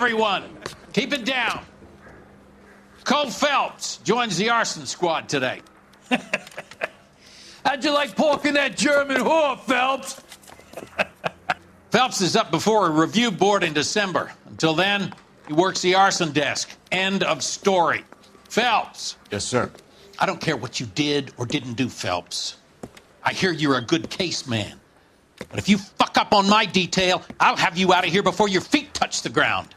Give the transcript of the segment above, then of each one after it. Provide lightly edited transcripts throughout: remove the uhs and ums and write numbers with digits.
everyone. Keep it down. Cole Phelps joins the arson squad today. How'd you like pork in that German whore, Phelps? Phelps is up before a review board in December. Until then, he works the arson desk. End of story. Phelps. Yes, sir. I don't care what you did or didn't do, Phelps. I hear you're a good case man. But if you fuck up on my detail, I'll have you out of here before your feet touch the ground.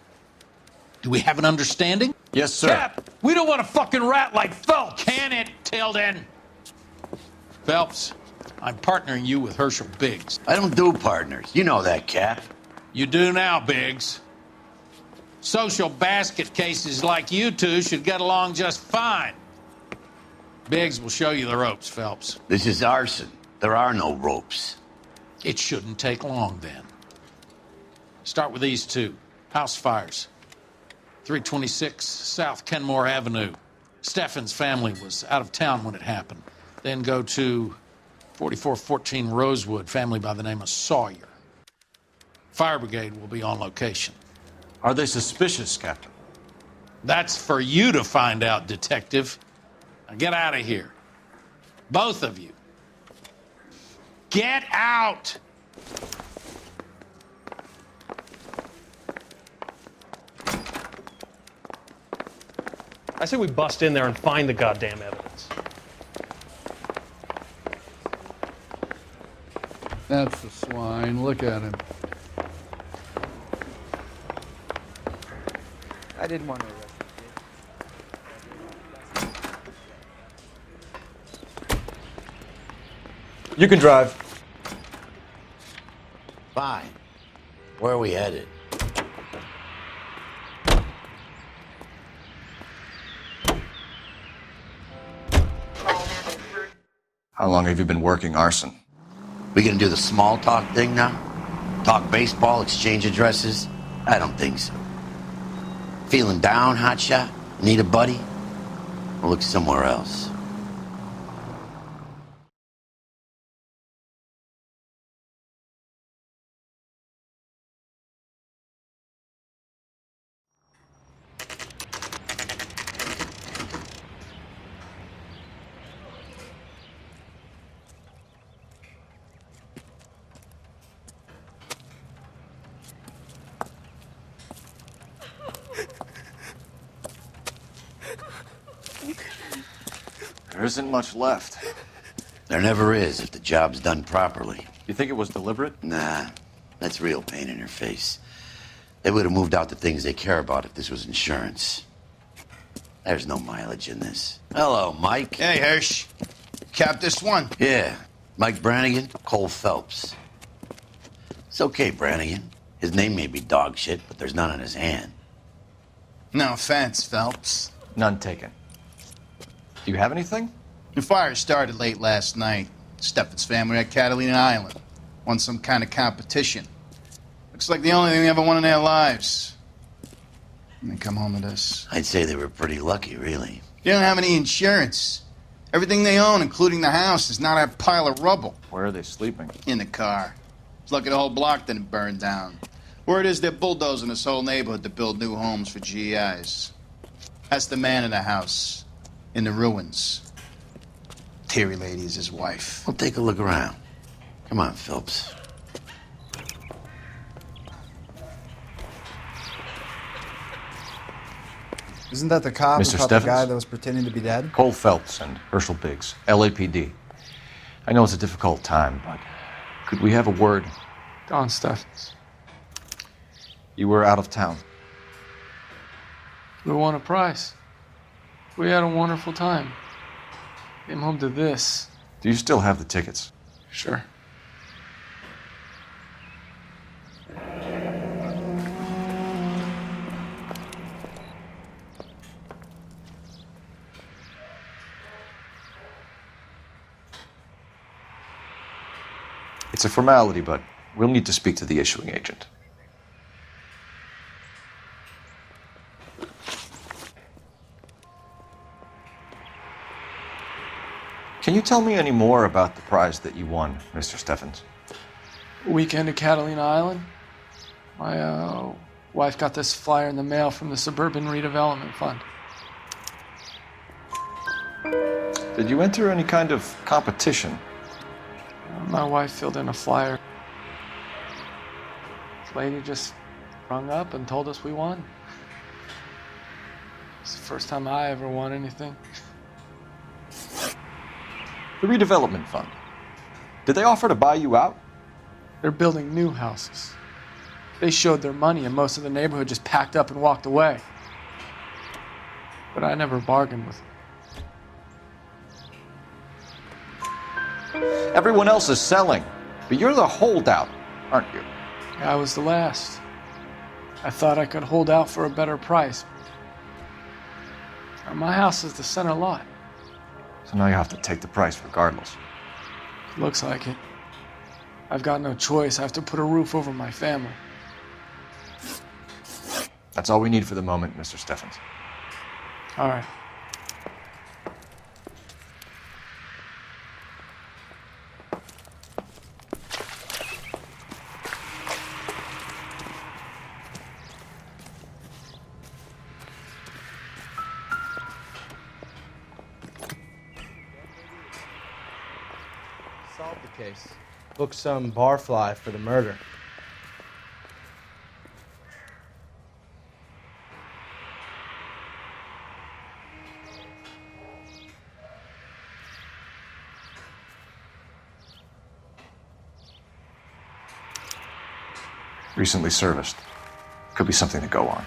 Do we have an understanding? Yes, sir. Cap, we don't want a fucking rat like Phelps. Can it, Tilden? Phelps, I'm partnering you with Herschel Biggs. I don't do partners. You know that, Cap. You do now, Biggs. Social basket cases like you two should get along just fine. Biggs will show you the ropes, Phelps. This is arson. There are no ropes. It shouldn't take long, then. Start with these two. House fires. 326 South Kenmore Avenue. Steffen's family was out of town when it happened. Then go to 4414 Rosewood, family by the name of Sawyer. Fire brigade will be on location. Are they suspicious, Captain? That's for you to find out, detective. Now get out of here. Both of you. Get out! I say we bust in there and find the goddamn evidence. That's the swine. Look at him. I didn't want to arrest you. You can drive. Fine. Where are we headed? How long have you been working arson? We gonna do the small talk thing now? Talk baseball, exchange addresses? I don't think so. Feeling down, hotshot? Need a buddy? We'll look somewhere else. There isn't much left. There never is if the job's done properly. You think it was deliberate? Nah, that's real pain in her face. They would have moved out the things they care about if this was insurance. There's no mileage in this. Hello, Mike. Hey, Hirsch. Cap this one. Yeah, Mike Brannigan, Cole Phelps. It's okay, Brannigan. His name may be dog shit, but there's none on his hand. No offense, Phelps. None taken. Do you have anything? The fire started late last night. Steffen's family at Catalina Island. Won some kind of competition. Looks like the only thing they ever won in their lives. And they come home to this. I'd say they were pretty lucky, really. They don't have any insurance. Everything they own, including the house, is not a pile of rubble. Where are they sleeping? In the car. It's lucky the whole block didn't burn down. Word is they're bulldozing this whole neighborhood to build new homes for GIs. That's the man in the house. In the ruins. Terry lady is his wife. We'll take a look around. Come on, Phelps. Isn't that the cop Mr. who caught the Steffens? guy that was pretending to be dead? Cole Phelps and Herschel Biggs, LAPD. I know it's a difficult time, but could we have a word? Don Steffens. You were out of town. We won a prize. We had a wonderful time. Came home to this. Do you still have the tickets? Sure. It's a formality, but we'll need to speak to the issuing agent. Can you tell me any more about the prize that you won, Mr. Steffens? Weekend at Catalina Island. My Wife got this flyer in the mail from the Suburban Redevelopment Fund. Did you enter any kind of competition? My wife filled in a flyer. This lady just rung up and told us we won. It's the first time I ever won anything. The redevelopment fund. Did they offer to buy you out? They're building new houses. They showed their money and most of the neighborhood just packed up and walked away. But I never bargained with them. Everyone else is selling, but you're the holdout, aren't you? I was the last. I thought I could hold out for a better price. My house is the center lot. So now you have to take the price regardless. Looks like it. I've got no choice. I have to put a roof over my family. That's all we need for the moment, Mr. Steffens. All right. Solved the case. Booked some barfly for the murder. Recently serviced. Could be something to go on.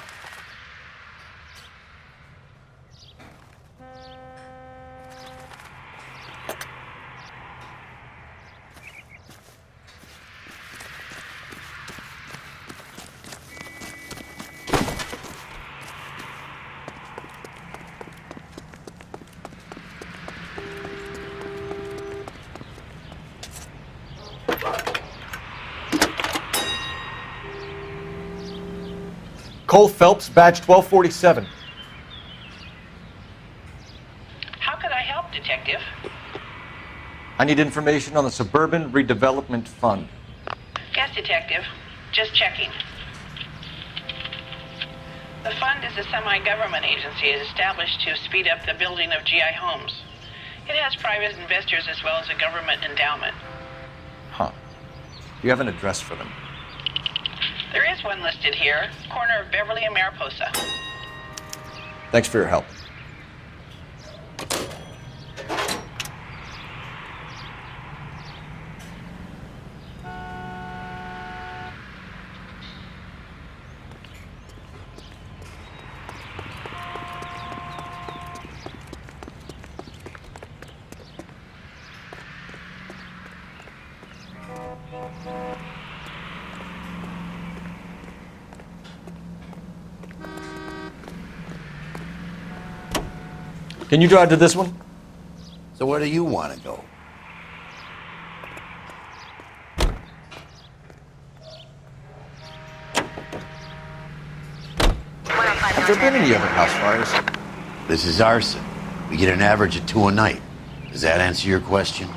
Cole Phelps, badge 1247. How could I help, Detective? I need information on the Suburban Redevelopment Fund. Yes, Detective. Just checking. The fund is a semi-government agency established to speed up the building of GI homes. It has private investors as well as a government endowment. Huh. You have an address for them? There is one listed here, corner of Beverly and Mariposa. Thanks for your help. Can you drive to this one? So where do you want to go? Have there been any other house fires? This is arson. We get an average of 2 a night. Does that answer your question?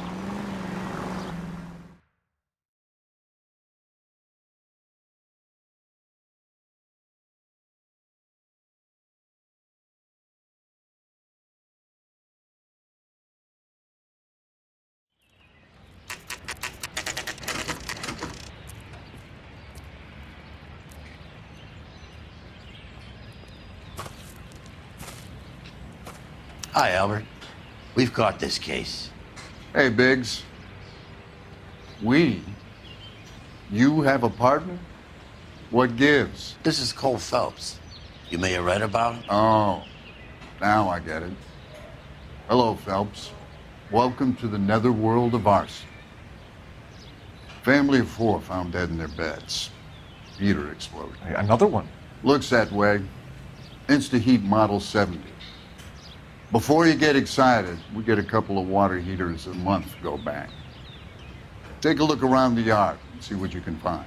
Hi, Albert. We've caught this case. Hey, Biggs. You have a partner? What gives? This is Cole Phelps. You may have read about him. Oh, now I get it. Hello, Phelps. Welcome to the netherworld of arson. Family of 4 found dead in their beds. Heater exploded. Another one. Looks that way. Insta-heat Model 70. Before you get excited, we get a couple of water heaters a month go bang. Take a look around the yard and see what you can find.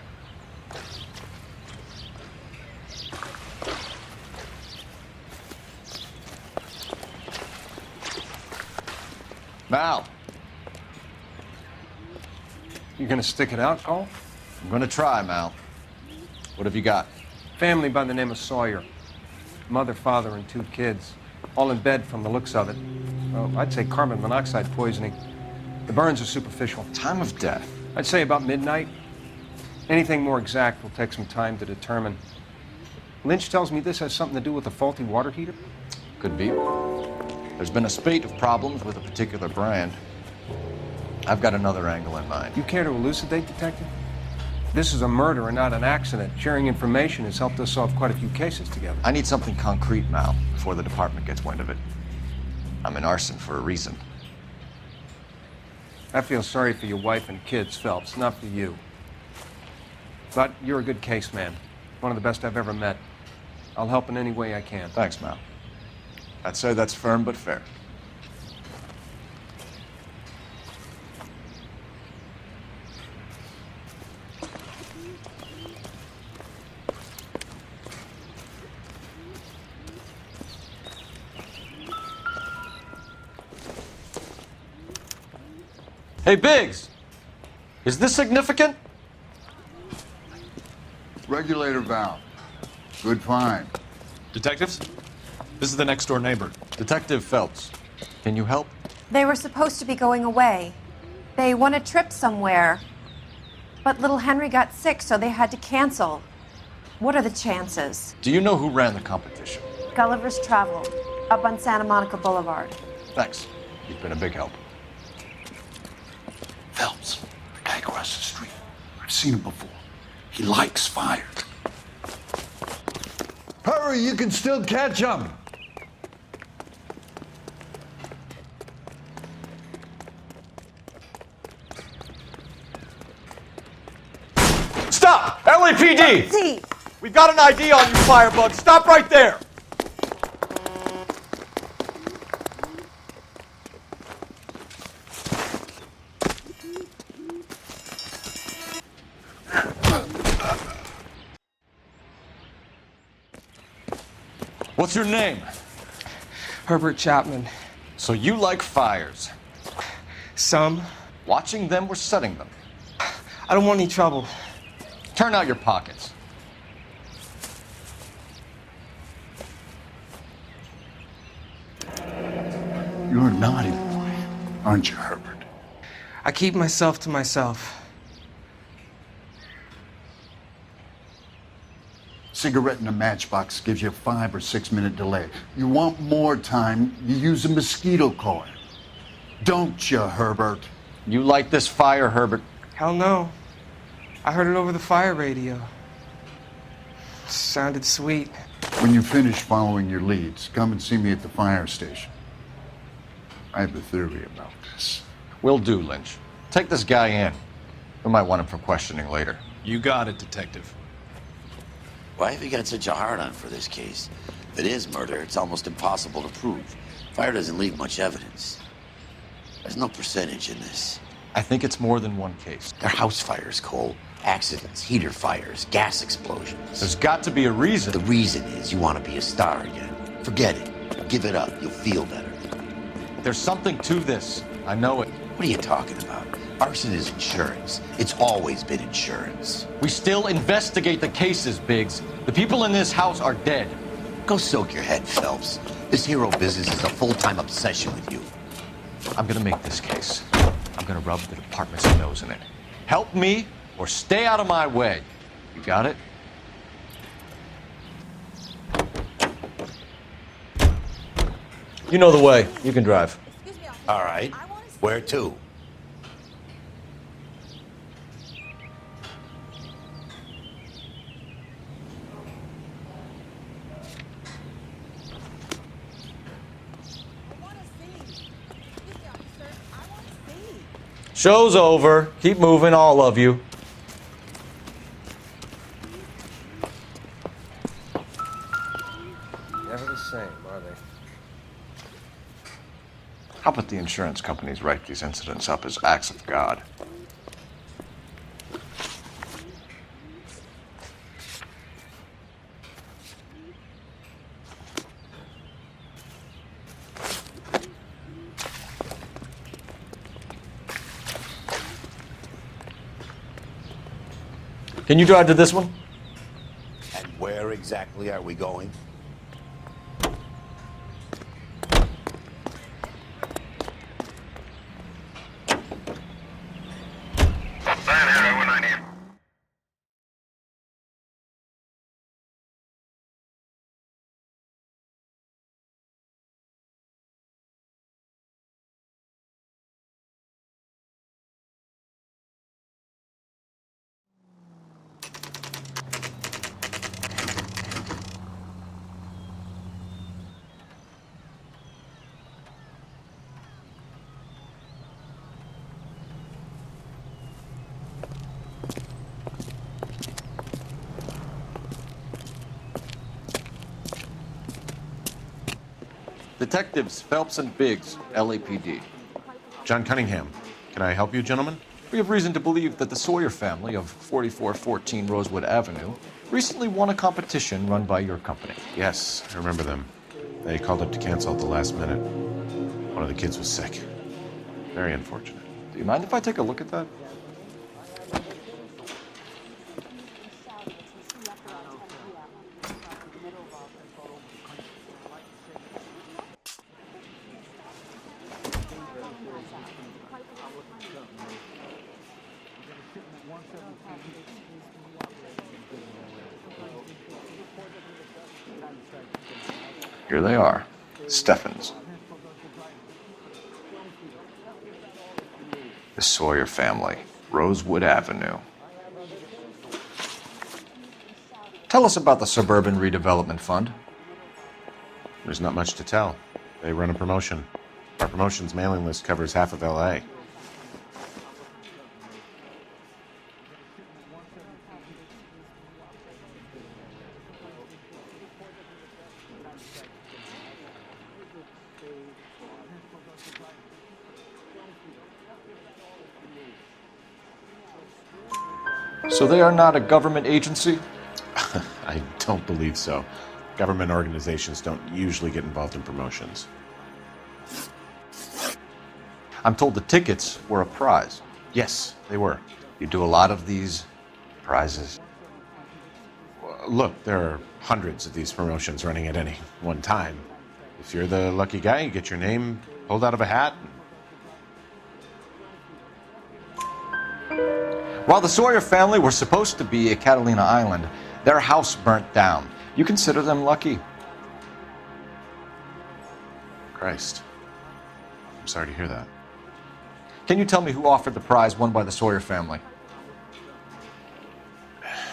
Mal. You gonna stick it out, Cole? I'm gonna try, Mal. What have you got? Family by the name of Sawyer. Mother, father, and 2 kids. All in bed from the looks of it. Well, I'd say carbon monoxide poisoning. The burns are superficial. Time of death? I'd say about midnight. Anything more exact will take some time to determine. Lynch tells me this has something to do with a faulty water heater. Could be. There's been a spate of problems with a particular brand. I've got another angle in mind. You care to elucidate, Detective? This is a murder and not an accident. Sharing information has helped us solve quite a few cases together. I need something concrete, Mal, before the department gets wind of it. I'm in arson for a reason. I feel sorry for your wife and kids, Phelps, not for you. But you're a good case man. One of the best I've ever met. I'll help in any way I can. Thanks, Mal. I'd say that's firm but fair. Hey, Biggs! Is this significant? Regulator valve. Good find. Detectives? This is the next door neighbor. Detective Phelps, can you help? They were supposed to be going away. They won a trip somewhere. But little Henry got sick, so they had to cancel. What are the chances? Do you know who ran the competition? Gulliver's Travel, up on Santa Monica Boulevard. Thanks. You've been a big help. Phelps, the guy across the street. I've seen him before. He likes fire. Hurry, you can still catch him. Stop! LAPD! See. We've got an ID on you, Firebug. Stop right there! What's your name? Herbert Chapman. So you like fires. Some. Watching them or setting them? I don't want any trouble. Turn out your pockets. You're a naughty boy, aren't you, Herbert? I keep myself to myself. Cigarette in a matchbox gives you a 5 or 6 minute delay. You want more time, you use a mosquito coil. Don't you, Herbert? You like this fire, Herbert? Hell no. I heard it over the fire radio. Sounded sweet. When you finish following your leads, come and see me at the fire station. I have a theory about this. Will do, Lynch. Take this guy in. We might want him for questioning later. You got it, Detective. Why have you got such a hard-on for this case? If it is murder, it's almost impossible to prove. Fire doesn't leave much evidence. There's no percentage in this. I think it's more than one case. They're house fires, Cole. Accidents, heater fires, gas explosions. There's got to be a reason. The reason is you want to be a star again. Forget it. Give it up. You'll feel better. There's something to this. I know it. What are you talking about? Arson is insurance. It's always been insurance. We still investigate the cases, Biggs. The people in this house are dead. Go soak your head, Phelps. This hero business is a full-time obsession with you. I'm gonna make this case. I'm gonna rub the department's nose in it. Help me or stay out of my way. You got it? You know the way. You can drive. All right. Where to? Show's over. Keep moving, all of you. Never the same, are they? How about the insurance companies write these incidents up as acts of God? Can you drive to this one? And where exactly are we going? Detectives Phelps and Biggs, LAPD. John Cunningham. Can I help you, gentlemen? We have reason to believe that the Sawyer family of 4414 Rosewood Avenue recently won a competition run by your company. Yes, I remember them. They called up to cancel at the last minute. One of the kids was sick. Very unfortunate. Do you mind if I take a look at that? Here they are, Steffens. The Sawyer family, Rosewood Avenue. Tell us about the Suburban Redevelopment Fund. There's not much to tell. They run a promotion. Our promotion's mailing list covers half of LA. So they are not a government agency? I don't believe so. Government organizations don't usually get involved in promotions. I'm told the tickets were a prize. Yes, they were. You do a lot of these prizes. Look, there are hundreds of these promotions running at any one time. If you're the lucky guy, you get your name pulled out of a hat. While the Sawyer family were supposed to be at Catalina Island, their house burnt down. You consider them lucky? Christ. I'm sorry to hear that. Can you tell me who offered the prize won by the Sawyer family?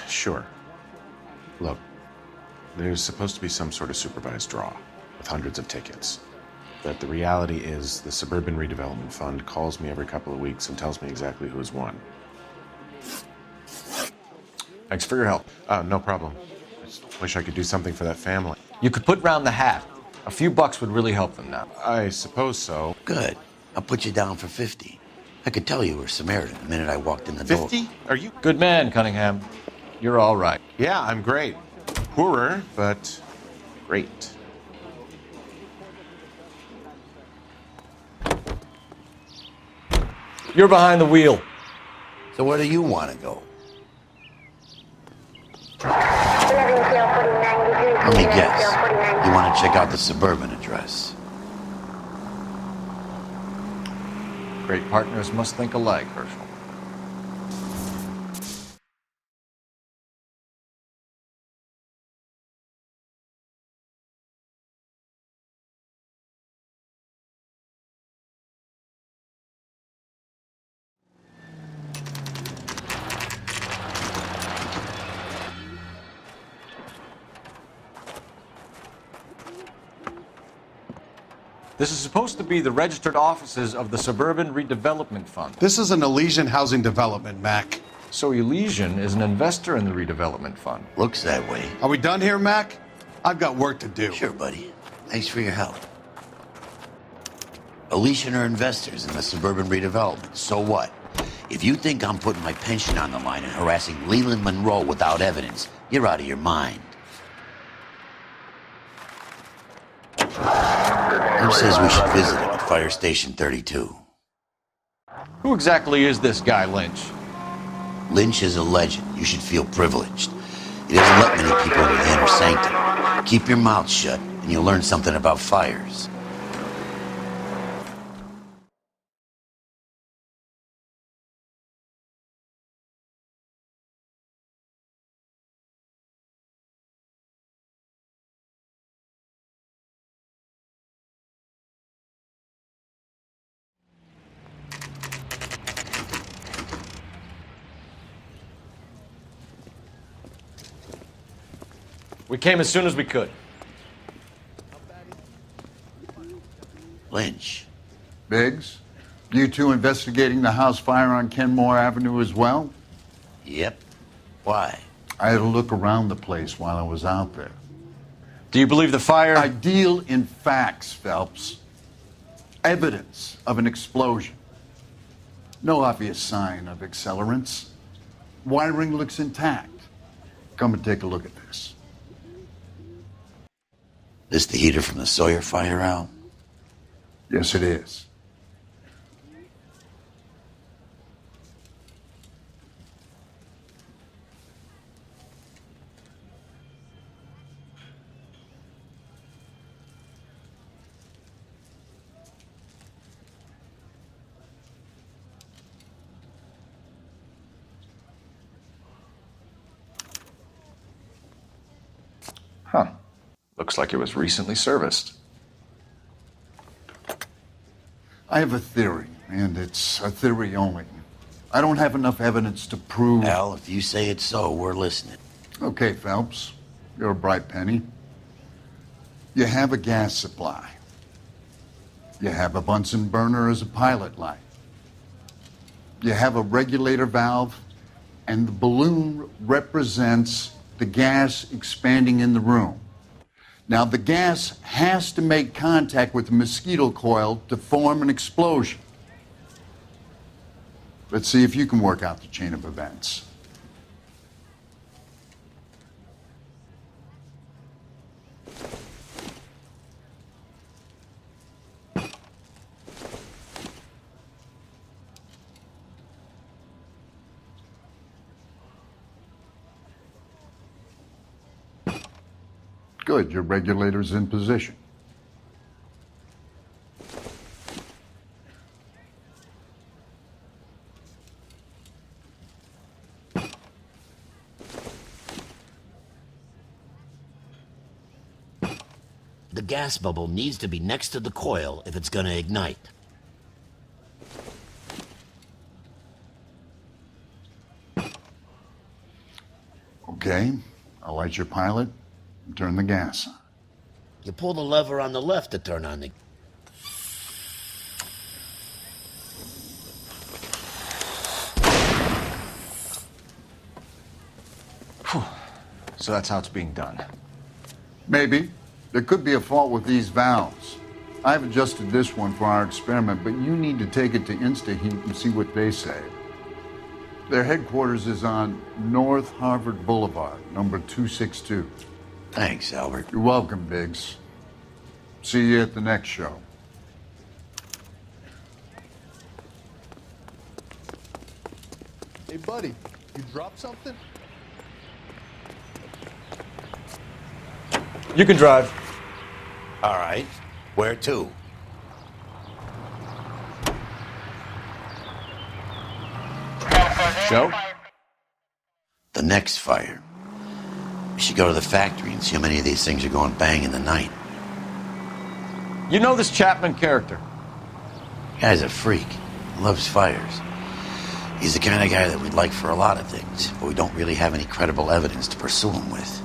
Sure. Look, there's supposed to be some sort of supervised draw with hundreds of tickets. But the reality is the Suburban Redevelopment Fund calls me every couple of weeks and tells me exactly who has won. Thanks for your help. No problem. I just wish I could do something for that family. You could put round the hat. A few bucks would really help them now. I suppose so. Good. I'll put you down for 50. I could tell you were Samaritan the minute I walked in the door. 50? Are you? Good man, Cunningham. You're all right. Yeah, I'm great. Poorer, but great. You're behind the wheel. So where do you want to go? Let me guess. You want to check out the Suburban address. Great partners must think alike, Herschel. This is supposed to be the registered offices of the Suburban Redevelopment Fund. This is an Elysian housing development, Mac. So Elysian is an investor in the redevelopment fund. Looks that way. Are we done here, Mac? I've got work to do. Sure, buddy. Thanks for your help. Elysian are investors in the Suburban Redevelopment. So what? If you think I'm putting my pension on the line and harassing Leland Monroe without evidence, you're out of your mind. Who says we should visit him at Fire Station 32? Who exactly is this guy, Lynch? Lynch is a legend. You should feel privileged. He doesn't let many people into the inner sanctum. Keep your mouth shut, and you'll learn something about fires. We came as soon as we could. Lynch. Biggs, you two investigating the house fire on Kenmore Avenue as well? Yep. Why? I had a look around the place while I was out there. Do you believe the fire? I deal in facts, Phelps. Evidence of an explosion. No obvious sign of accelerants. Wiring looks intact. Come and take a look at this. This the heater from the Sawyer fire, Al? Yes, it is. Huh. Looks like it was recently serviced. I have a theory, and it's a theory only. I don't have enough evidence to prove... Al, if you say it's so, we're listening. Okay, Phelps. You're a bright penny. You have a gas supply. You have a Bunsen burner as a pilot light. You have a regulator valve, and the balloon represents the gas expanding in the room. Now, the gas has to make contact with the mosquito coil to form an explosion. Let's see if you can work out the chain of events. Good, your regulator's in position. The gas bubble needs to be next to the coil if it's going to ignite. Okay, I'll light your pilot and turn the gas on. You pull the lever on the left to turn on the... So that's how it's being done. Maybe. There could be a fault with these valves. I've adjusted this one for our experiment, but you need to take it to InstaHeat and see what they say. Their headquarters is on North Harvard Boulevard, number 262. Thanks, Albert. You're welcome, Biggs. See you at the next show. Hey, buddy, you dropped something? You can drive. All right. Where to? Show? The next fire. We should go to the factory and see how many of these things are going bang in the night. You know this Chapman character? Guy's a freak. Loves fires. He's the kind of guy that we'd like for a lot of things, but we don't really have any credible evidence to pursue him with.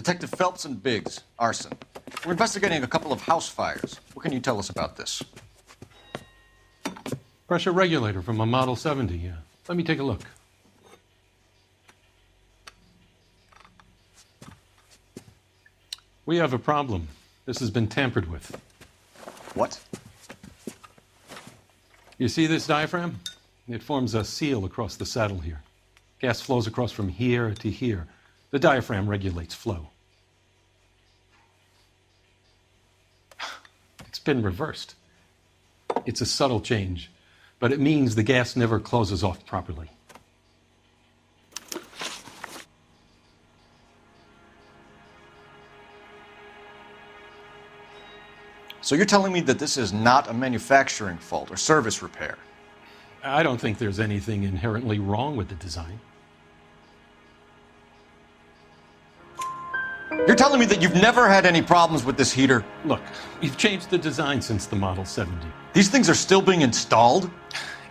Detective Phelps and Biggs, arson. We're investigating a couple of house fires. What can you tell us about this? Pressure regulator from a Model 70, yeah. Let me take a look. We have a problem. This has been tampered with. What? You see this diaphragm? It forms a seal across the saddle here. Gas flows across from here to here. The diaphragm regulates flow. It's been reversed. It's a subtle change, but it means the gas never closes off properly. So you're telling me that this is not a manufacturing fault or service repair? I don't think there's anything inherently wrong with the design. You're telling me that you've never had any problems with this heater? Look, we've changed the design since the Model 70. These things are still being installed?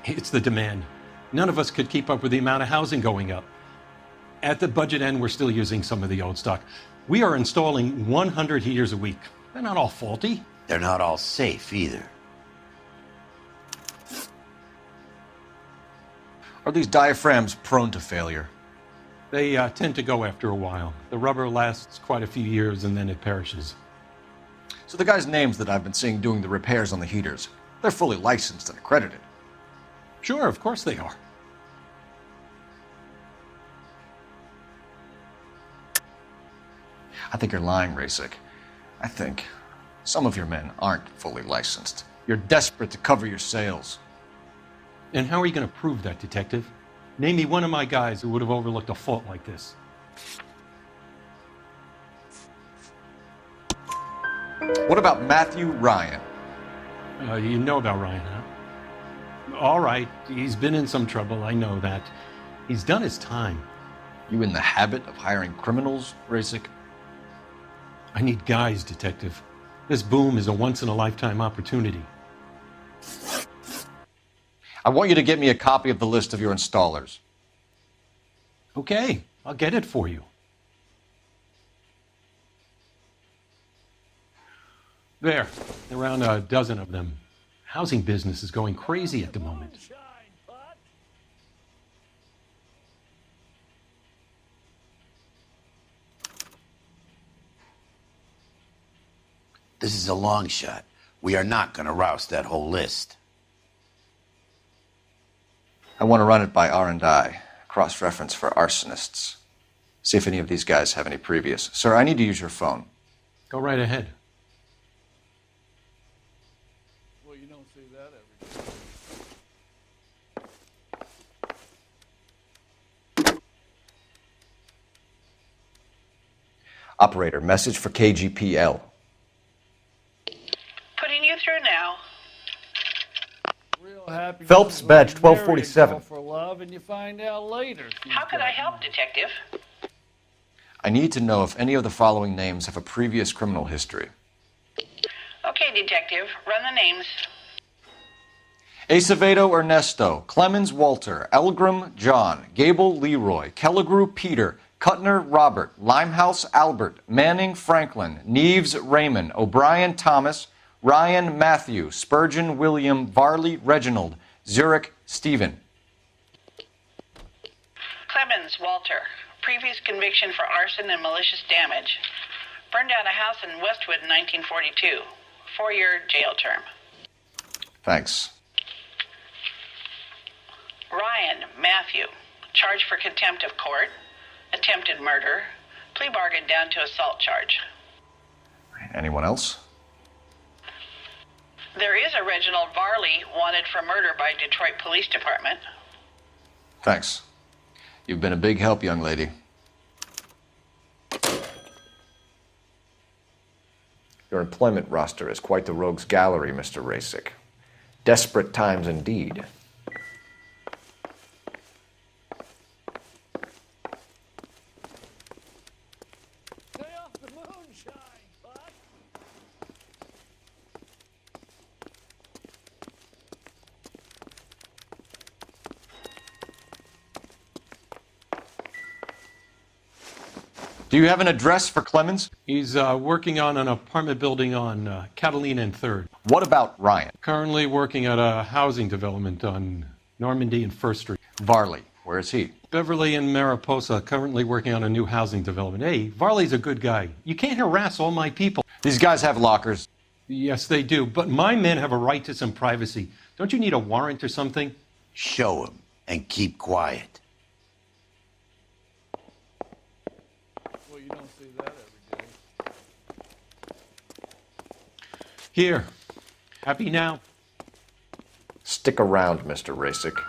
It's the demand. None of us could keep up with the amount of housing going up. At the budget end, we're still using some of the old stock. We are installing 100 heaters a week. They're not all faulty. They're not all safe either. Are these diaphragms prone to failure? They tend to go after a while. The rubber lasts quite a few years and then it perishes. So the guys' names that I've been seeing doing the repairs on the heaters, they're fully licensed and accredited. Sure, of course they are. I think you're lying, Rasik. I think some of your men aren't fully licensed. You're desperate to cover your sales. And how are you going to prove that, Detective? Name me one of my guys who would have overlooked a fault like this. What about Matthew Ryan? You know about Ryan, huh? All right, he's been in some trouble, I know that. He's done his time. You in the habit of hiring criminals, Rasik? I need guys, Detective. This boom is a once-in-a-lifetime opportunity. I want you to get me a copy of the list of your installers. Okay, I'll get it for you. There, around a dozen of them. Housing business is going crazy at the moment. This is a long shot. We are not going to rouse that whole list. I want to run it by R&I, cross-reference for arsonists. See if any of these guys have any previous. Sir, I need to use your phone. Go right ahead. Well, you don't see that every day. Operator, message for KGPL. Putting you through now. Phelps, badge 1247. For love and you find out later. How could I help, Detective? I need to know if any of the following names have a previous criminal history. Okay, Detective, run the names. Acevedo Ernesto, Clemens Walter, Elgram John, Gable Leroy, Kelligrew Peter, Cutner Robert, Limehouse Albert, Manning Franklin, Neves Raymond, O'Brien Thomas, Ryan Matthew, Spurgeon William, Varley Reginald, Zurich Stephen. Clemens Walter. Previous conviction for arson and malicious damage. Burned down a house in Westwood in 1942. 4-year jail term. Thanks. Ryan Matthew. Charged for contempt of court. Attempted murder. Plea bargain down to assault charge. Anyone else? There is a Reginald Varley wanted for murder by Detroit Police Department. Thanks. You've been a big help, young lady. Your employment roster is quite the rogues gallery, Mr. Rasik. Desperate times indeed. Do you have an address for Clemens? He's working on an apartment building on Catalina and 3rd. What about Ryan? Currently working at a housing development on Normandy and 1st Street. Varley, where is he? Beverly and Mariposa, currently working on a new housing development. Hey, Varley's a good guy. You can't harass all my people. These guys have lockers. Yes, they do, but my men have a right to some privacy. Don't you need a warrant or something? Show him and keep quiet. Well, you don't see that every day. Here. Happy now? Stick around, Mr. Rasick.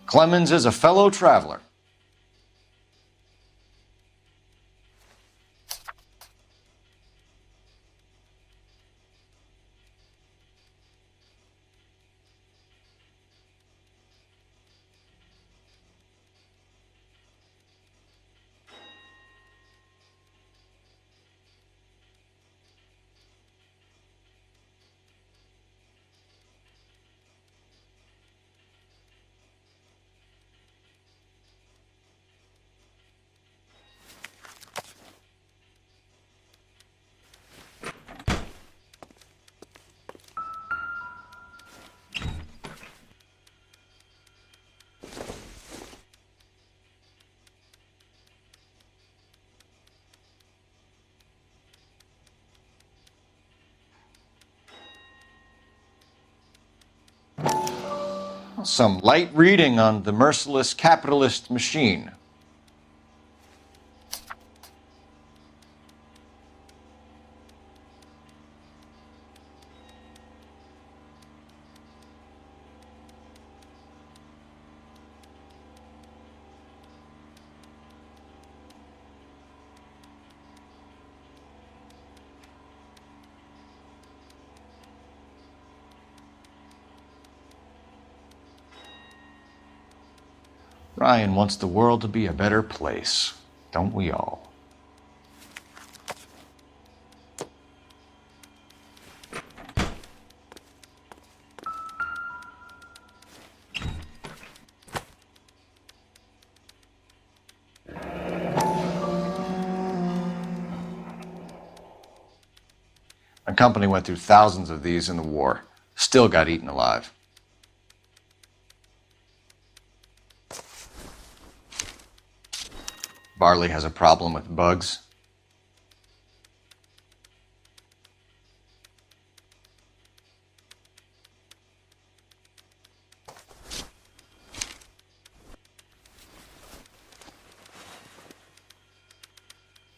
Clemens is a fellow traveler. Some light reading on the merciless capitalist machine. Ryan wants the world to be a better place, don't we all? My company went through thousands of these in the war. Still got eaten alive. Barley has a problem with bugs.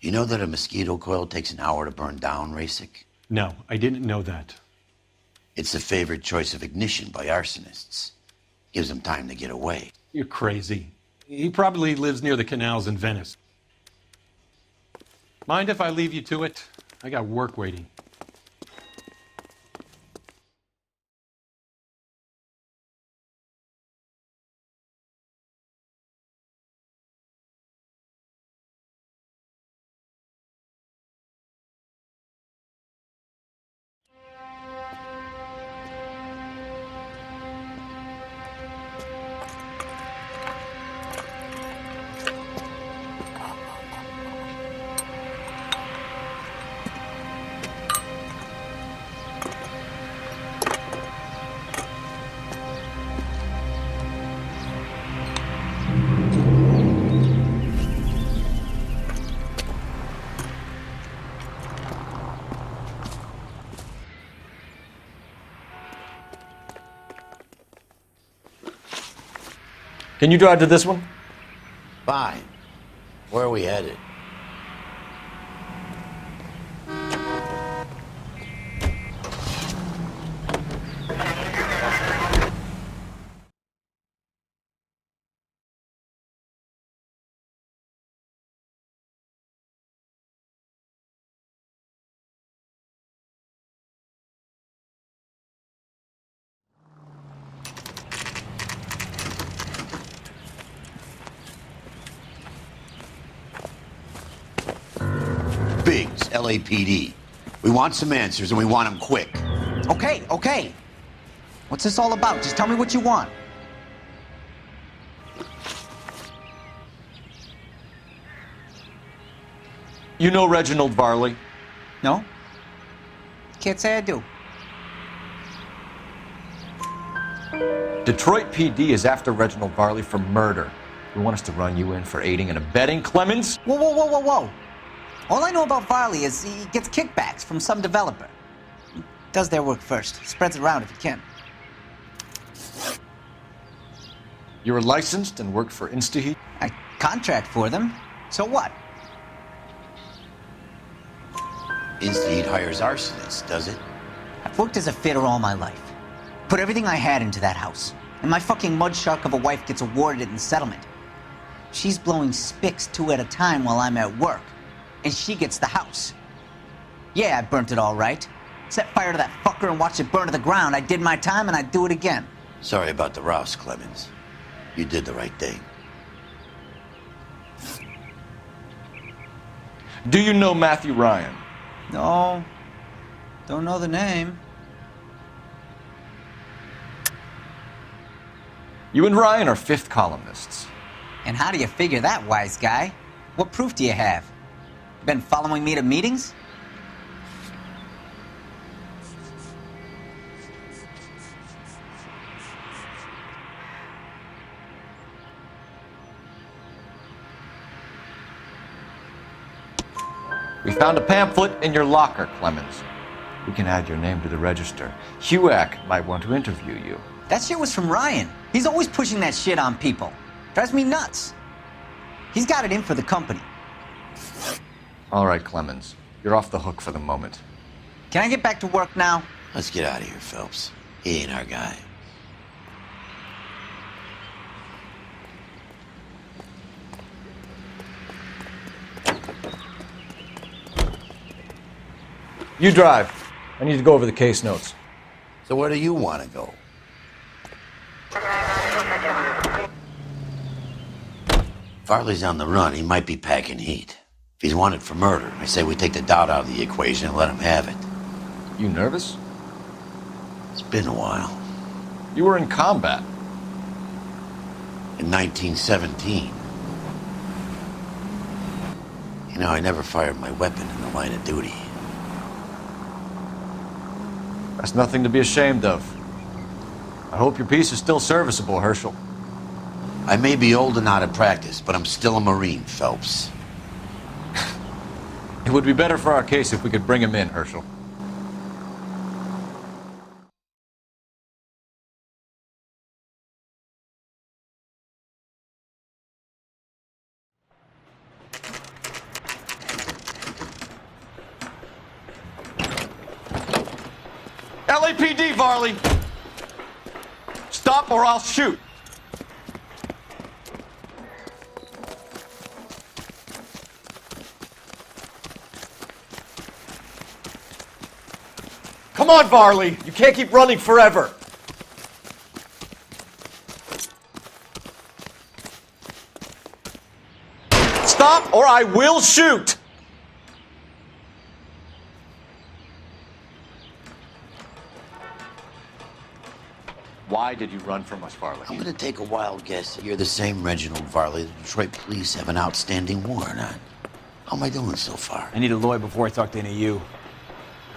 You know that a mosquito coil takes an hour to burn down, Rasick? No, I didn't know that. It's the favorite choice of ignition by arsonists. Gives them time to get away. You're crazy. He probably lives near the canals in Venice. Mind if I leave you to it? I got work waiting. Can you drive to this one? Fine. Where are we headed? LAPD. We want some answers, and we want them quick. Okay, okay. What's this all about? Just tell me what you want. You know Reginald Varley? No? Can't say I do. Detroit PD is after Reginald Varley for murder. You want us to run you in for aiding and abetting, Clemens? Whoa, whoa, whoa, whoa, whoa. All I know about Varley is he gets kickbacks from some developer. He does their work first, spreads it around if he can. You were licensed and worked for InstaHeat? I contract for them. So what? InstaHeat hires arsonists, does it? I've worked as a fitter all my life. Put everything I had into that house. And my fucking mud shark of a wife gets awarded it in settlement. She's blowing spics 2 at a time while I'm at work. And she gets the house. Yeah, I burnt it all right. Set fire to that fucker and watched it burn to the ground. I did my time and I'd do it again. Sorry about the rouse, Clemens. You did the right thing. Do you know Matthew Ryan? No. Don't know the name. You and Ryan are fifth columnists. And how do you figure that, wise guy? What proof do you have? You been following me to meetings? We found a pamphlet in your locker, Clemens. We can add your name to the register. HUAC might want to interview you. That shit was from Ryan. He's always pushing that shit on people. Drives me nuts. He's got it in for the company. All right, Clemens. You're off the hook for the moment. Can I get back to work now? Let's get out of here, Phelps. He ain't our guy. You drive. I need to go over the case notes. So where do you want to go? Farley's on the run. He might be packing heat. If he's wanted for murder, I say we take the doubt out of the equation and let him have it. You nervous? It's been a while. You were in combat. In 1917. You know, I never fired my weapon in the line of duty. That's nothing to be ashamed of. I hope your piece is still serviceable, Herschel. I may be old and out of practice, but I'm still a Marine, Phelps. It would be better for our case if we could bring him in, Herschel. LAPD, Varley! Stop or I'll shoot! Come on, Varley! You can't keep running forever! Stop or I will shoot! Why did you run from us, Varley? I'm gonna take a wild guess that you're the same Reginald Varley the Detroit police have an outstanding warrant on. How am I doing so far? I need a lawyer before I talk to any of you.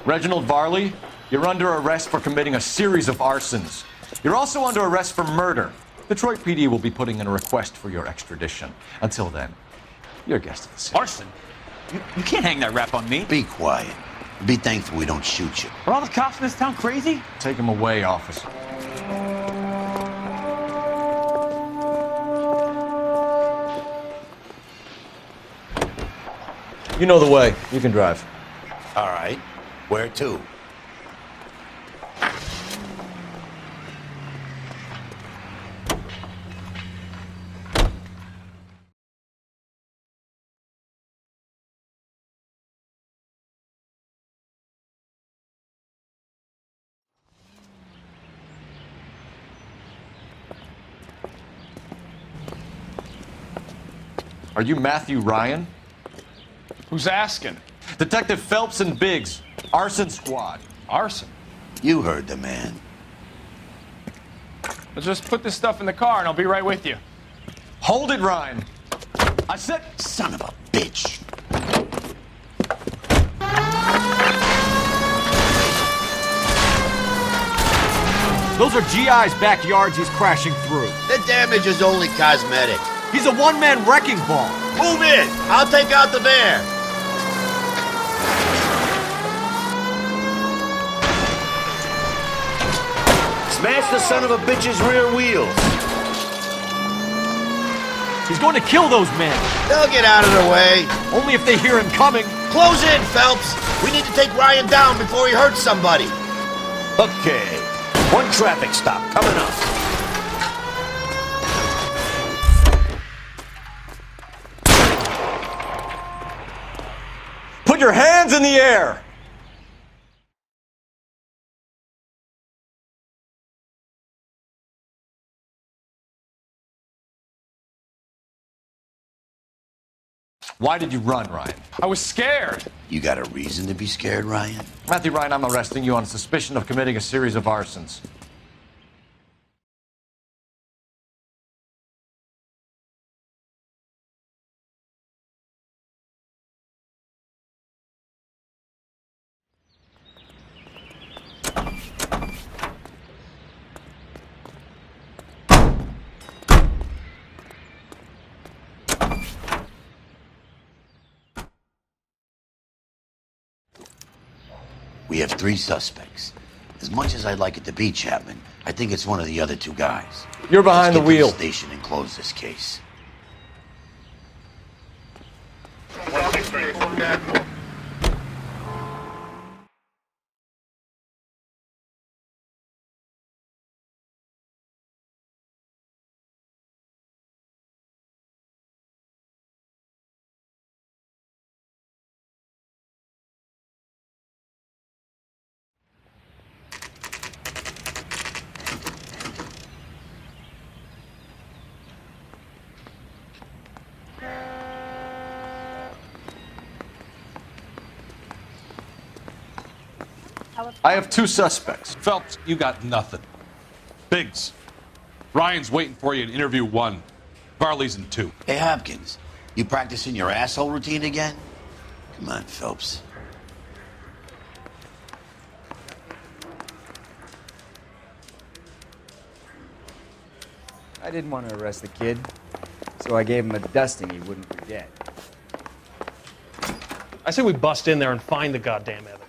Reginald Varley, you're under arrest for committing a series of arsons. You're also under arrest for murder. Detroit PD will be putting in a request for your extradition. Until then, you're a guest of the city. Arson? You can't hang that rap on me. Be quiet. Be thankful we don't shoot you. Are all the cops in this town crazy? Take him away, officer. You know the way. You can drive. All right. Where to? Are you Matthew Ryan? Who's asking? Detective Phelps and Biggs, arson squad. Arson? You heard the man. Let's just put this stuff in the car and I'll be right with you. Hold it, Ryan. I said... Son of a bitch. Those are GI's backyards he's crashing through. The damage is only cosmetic. He's a one-man wrecking ball. Move in. I'll take out the van. Smash the son of a bitch's rear wheels. He's going to kill those men. They'll get out of the way. Only if they hear him coming. Close in, Phelps. We need to take Ryan down before he hurts somebody. Okay. One traffic stop coming up. Put your hands in the air. Why did you run, Ryan? I was scared. You got a reason to be scared, Ryan? Matthew Ryan, I'm arresting you on suspicion of committing a series of arsons. We have 3 suspects. As much as I'd like it to be Chapman, I think it's one of the other 2 guys. You're behind the wheel. Let's get to the station and close this case. I have 2 suspects. Phelps, you got nothing. Biggs, Ryan's waiting for you in interview 1. Varley's in 2. Hey, Hopkins, you practicing your asshole routine again? Come on, Phelps. I didn't want to arrest the kid, so I gave him a dusting he wouldn't forget. I say we bust in there and find the goddamn evidence.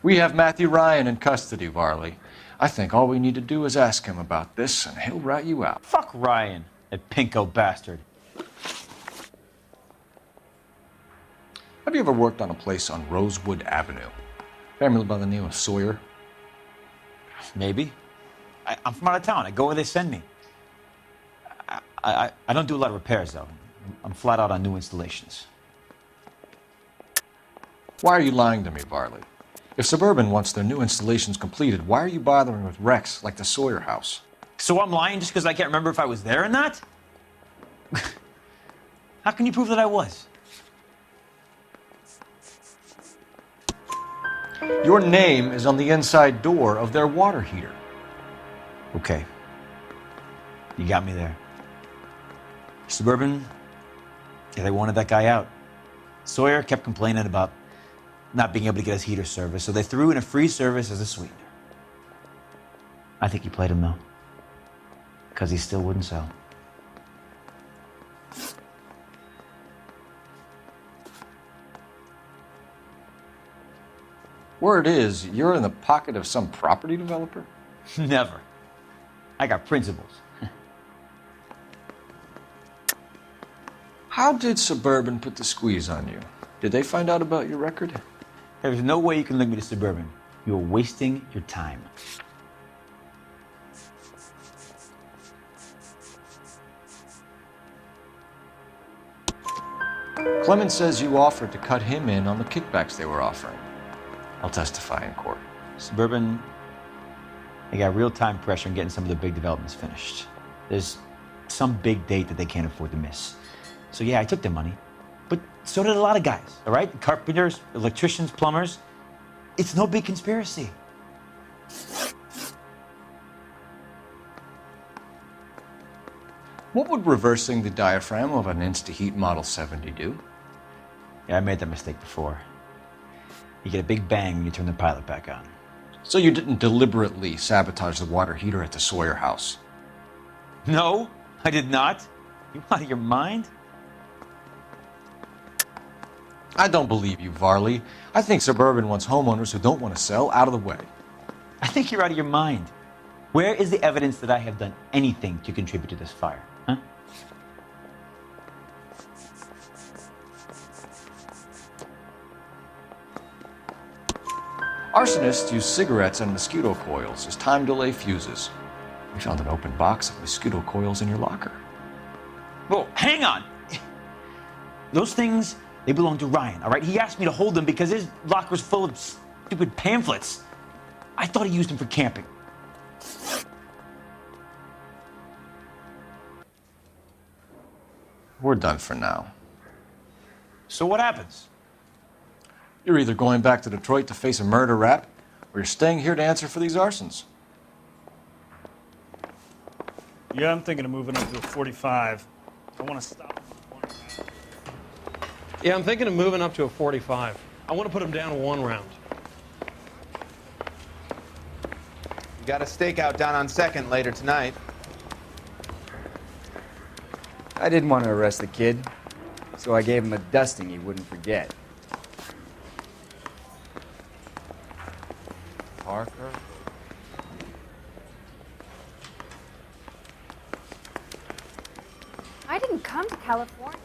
We have Matthew Ryan in custody, Varley. I think all we need to do is ask him about this, and he'll rat you out. Fuck Ryan, that pinko bastard. Have you ever worked on a place on Rosewood Avenue? Family by the name of Sawyer? Maybe. I'm from out of town. I go where they send me. I don't do a lot of repairs, though. I'm flat out on new installations. Why are you lying to me, Varley? If Suburban wants their new installations completed, why are you bothering with wrecks like the Sawyer house? So I'm lying just because I can't remember if I was there or not? How can you prove that I was? Your name is on the inside door of their water heater. Okay. You got me there. Suburban, yeah, they wanted that guy out. Sawyer kept complaining about not being able to get his heater service, so they threw in a free service as a sweetener. I think he played him, though, because he still wouldn't sell. Word is, you're in the pocket of some property developer? Never. I got principles. How did Suburban put the squeeze on you? Did they find out about your record? There's no way you can link me to Suburban. You're wasting your time. Clemens says you offered to cut him in on the kickbacks they were offering. I'll testify in court. Suburban, they got real time pressure on getting some of the big developments finished. There's some big date that they can't afford to miss. So yeah, I took their money, but So did a lot of guys, all right? Carpenters, electricians, plumbers. It's no big conspiracy. What would reversing the diaphragm of an Instaheat Model 70 do? Yeah, I made that mistake before. You get a big bang when you turn the pilot back on. So you didn't deliberately sabotage the water heater at the Sawyer house? No, I did not. You out of your mind? I don't believe you, Varley. I think Suburban wants homeowners who don't want to sell out of the way. I think you're out of your mind. Where is the evidence that I have done anything to contribute to this fire? Huh? Arsonists use cigarettes and mosquito coils as time delay fuses. We found an open box of mosquito coils in your locker. Whoa, hang on. Those things, they belong to Ryan, all right? He asked me to hold them because his locker's full of stupid pamphlets. I thought he used them for camping. We're done for now. So what happens? You're either going back to Detroit to face a murder rap, or you're staying here to answer for these arsons. Yeah, I'm thinking of moving up to a 45. I want to stop. Yeah, I'm thinking of moving up to a 45. I want to put him down 1 round. You got a stakeout down on 2nd later tonight. I didn't want to arrest the kid, so I gave him a dusting he wouldn't forget. Parker? I didn't come to California.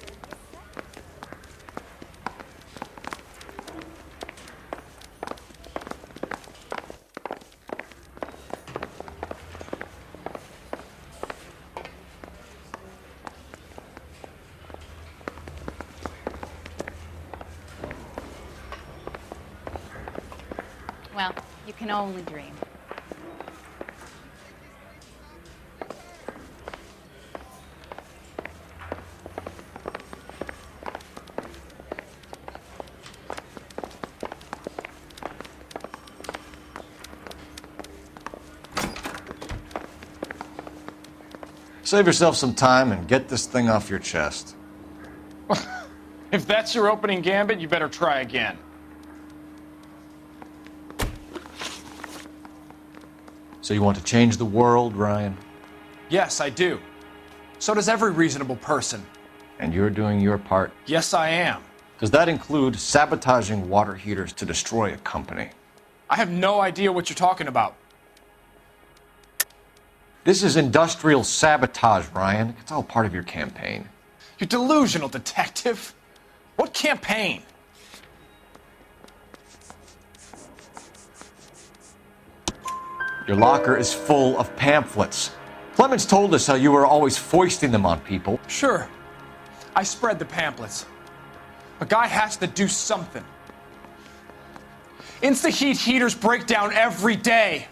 Well, you can only dream. Save yourself some time and get this thing off your chest. If that's your opening gambit, you better try again. So you want to change the world, Ryan? Yes, I do. So does every reasonable person. And you're doing your part? Yes, I am. Does that include sabotaging water heaters to destroy a company? I have no idea what you're talking about. This is industrial sabotage, Ryan. It's all part of your campaign. You delusional detective. What campaign? Your locker is full of pamphlets. Clemens told us how you were always foisting them on people. Sure. I spread the pamphlets. A guy has to do something. Instaheat heaters break down every day.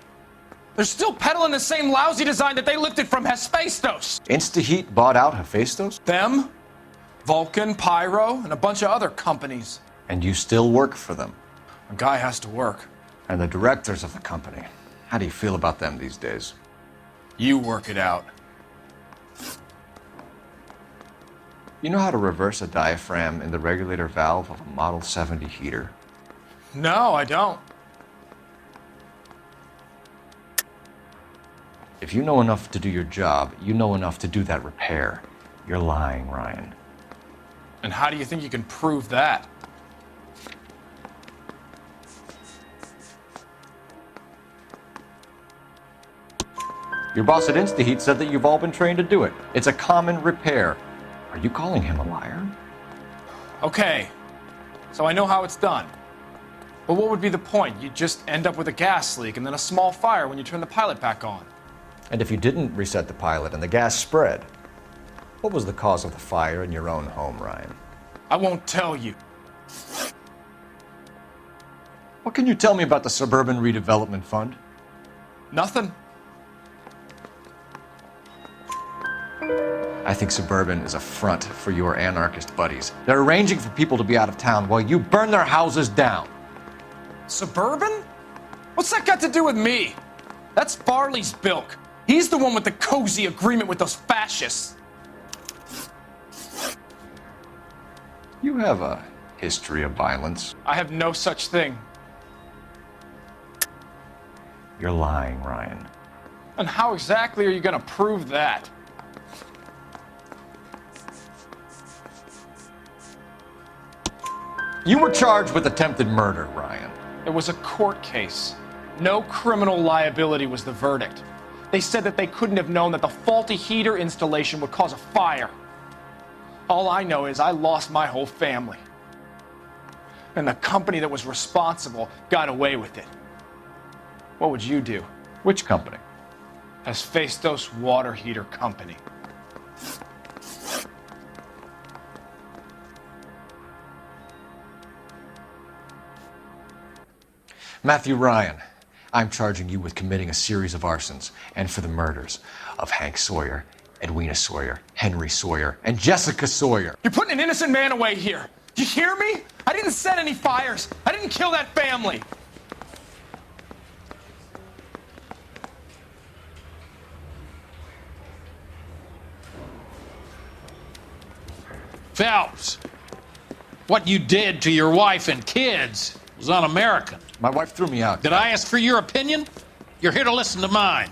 They're still peddling the same lousy design that they lifted from Hephaestus. Instaheat bought out Hephaestus? Them, Vulcan, Pyro, and a bunch of other companies. And you still work for them? A guy has to work. And the directors of the company. How do you feel about them these days? You work it out. You know how to reverse a diaphragm in the regulator valve of a Model 70 heater? No, I don't. If you know enough to do your job, you know enough to do that repair. You're lying, Ryan. And how do you think you can prove that? Your boss at Instaheat said that you've all been trained to do it. It's a common repair. Are you calling him a liar? Okay, so I know how it's done. But what would be the point? You just end up with a gas leak and then a small fire when you turn the pilot back on. And if you didn't reset the pilot and the gas spread, what was the cause of the fire in your own home, Ryan? I won't tell you. What can you tell me about the Suburban Redevelopment Fund? Nothing. I think Suburban is a front for your anarchist buddies. They're arranging for people to be out of town while you burn their houses down. Suburban? What's that got to do with me? That's Farley's bilk. He's the one with the cozy agreement with those fascists. You have a history of violence. I have no such thing. You're lying, Ryan. And how exactly are you going to prove that? You were charged with attempted murder, Ryan. It was a court case. No criminal liability was the verdict. They said that they couldn't have known that the faulty heater installation would cause a fire. All I know is I lost my whole family. And the company that was responsible got away with it. What would you do? Which company? Hephaestos Water Heater Company. Matthew Ryan, I'm charging you with committing a series of arsons and for the murders of Hank Sawyer, Edwina Sawyer, Henry Sawyer, and Jessica Sawyer. You're putting an innocent man away here. You hear me? I didn't set any fires. I didn't kill that family. Phelps, what you did to your wife and kids was un-American. My wife threw me out. Did I ask for your opinion? You're here to listen to mine.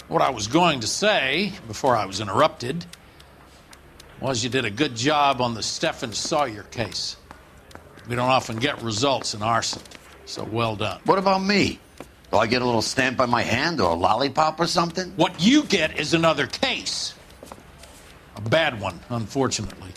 What I was going to say, before I was interrupted, was you did a good job on the Stephen Sawyer case. We don't often get results in arson, so well done. What about me? Do I get a little stamp on my hand or a lollipop or something? What you get is another case. A bad one, unfortunately.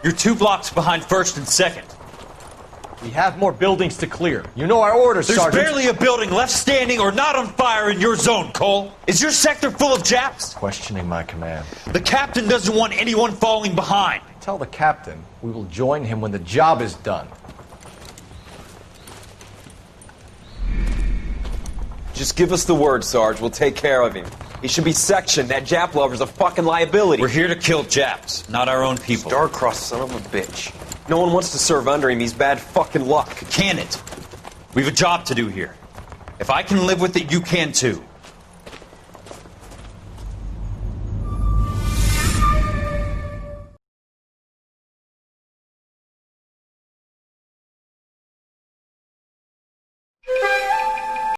You're 2 blocks behind 1st and 2nd. We have more buildings to clear. You know our orders, There's Sergeant. barely a building left standing or not on fire in your zone, Cole. Is your sector full of Japs? Questioning my command. The captain doesn't want anyone falling behind. Tell the captain we will join him when the job is done. Just give us the word, Sarge. We'll take care of him. He should be sectioned. That Jap lover's a fucking liability. We're here to kill Japs, not our own people. Star-crossed son of a bitch. No one wants to serve under him. He's bad fucking luck. Can it? We've a job to do here. If I can live with it, you can too.